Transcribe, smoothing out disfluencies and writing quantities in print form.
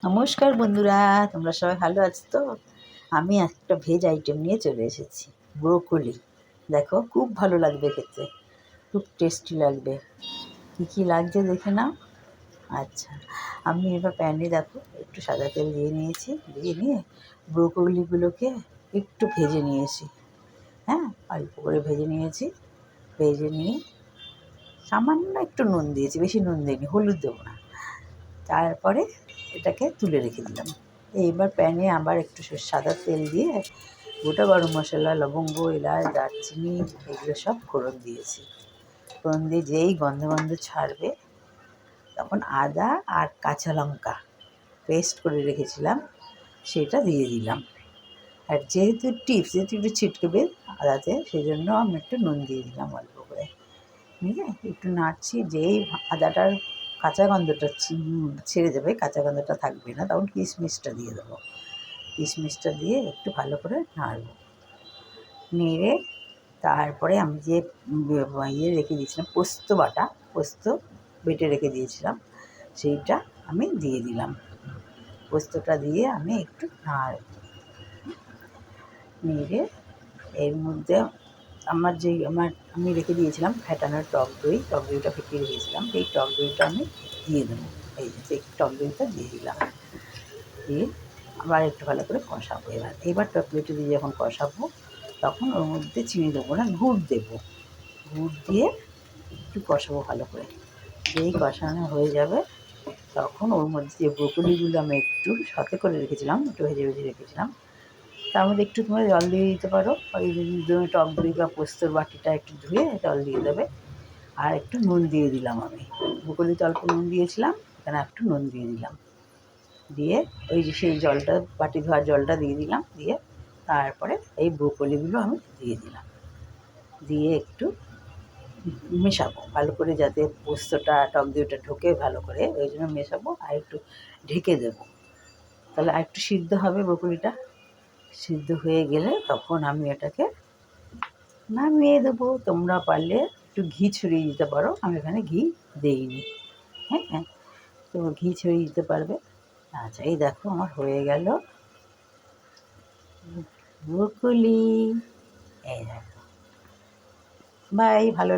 নমস্কার বন্ধুরা, তোমরা সবাই ভালো আছো তো? আমি একটা ভেজ আইটেম নিয়ে চলে এসেছি, ব্রোকলি। দেখো, খুব ভালো লাগবে খেতে, খুব টেস্টি লাগবে। কী কী লাগছে দেখে নাও। আচ্ছা, আমি এবার প্যানে দেখো একটু সাদা তেল দিয়ে নিয়েছি, দিয়ে নিয়ে ব্রোকলিগুলোকে একটু ভেজে নিয়েছি। হ্যাঁ, অল্প করে ভেজে নিয়েছি। ভেজে নিয়ে সামান্য একটু নুন দিয়েছি, বেশি নুন দিইনি, হলুদ দেবো না। তারপরে এটাকে তুলে রেখে দিলাম। এইবার প্যানে আবার একটু সাদা তেল দিয়ে গোটা গরম মশলা, লবঙ্গ, এলাচ, দারচিনি এগুলো সব ফোড়ন দিয়েছি। ফোড়ন দিয়ে যেই গন্ধ ছাড়বে তখন আদা আর কাঁচা লঙ্কা পেস্ট করে রেখেছিলাম সেটা দিয়ে দিলাম। আর যেহেতু একটু ছিটকেবে আদাতে, সেই জন্য আমি একটু নুন দিয়ে দিলাম অল্প করে। নিয়ে একটু নাড়ছি, যেই আদাটার কাঁচা গন্ধটা ছেড়ে দেবে, কাঁচা গন্ধটা থাকবে না, তখন কিশমিশটা দিয়ে দেবো। কিশমিশটা দিয়ে একটু ভালো করে নাড়ব। নেড়ে তারপরে আমি যে রেখে দিয়েছিলাম পোস্ত বেটে রেখে দিয়েছিলাম, সেইটা আমি দিয়ে দিলাম। পোস্তটা দিয়ে আমি একটু নেড়ে এর মধ্যে আমি রেখে দিয়েছিলাম ফেটানোর টক দইটা ফেটিয়ে রেখেছিলাম, এই টক দইটা আমি দিয়ে দেবো। এই যে টক দইটা দিয়ে দিলাম, দিয়ে আবার একটু ভালো করে কষাবো। এবার টক দইটা দিয়ে যখন কষাবো তখন ওর মধ্যে চিনি দেবো না, গুড় দেবো। গুড় দিয়ে একটু কষাবো ভালো করে। যেই কষানো হয়ে যাবে তখন ওর মধ্যে যে ব্রোকলিগুলো আমি একটু সাথে করে রেখেছিলাম, একটু ভেজে রেখেছিলাম, তার মধ্যে একটু তোমরা জল দিয়ে দিতে পারো। ওই টক দই বা পোস্তর বাটিটা একটু ধুয়ে জল দিয়ে দেবে। আর একটু নুন দিয়ে দিলাম, আমি ব্রোকলিতে অল্প নুন দিয়েছিলাম, এখানে একটু নুন দিয়ে দিলাম। দিয়ে ওই যে সেই জলটা, বাটি ধোয়ার জলটা দিয়ে দিলাম। দিয়ে তারপরে এই ব্রোকলিগুলো আমি দিয়ে দিলাম, দিয়ে একটু মেশাবো ভালো করে, যাতে পোস্তটা টক দইটা ঢোকে ভালো করে, ওই জন্য মেশাবো। আর একটু ঢেকে দেবো, তাহলে আর একটু সিদ্ধ হবে ব্রোকলিটা। সিদ্ধ হয়ে গেলে তখন আমি এটাকে নামিয়ে দেবো। তোমরা পারলে একটু ঘি ছড়িয়ে দিতে পারো, আমি এখানে ঘি দিইনি। হ্যাঁ, তো ঘি ছড়িয়ে দিতে পারবে। আচ্ছা, এই দেখো আমার হয়ে গেল ব্রোকলি। এই দেখো, বাই, ভালো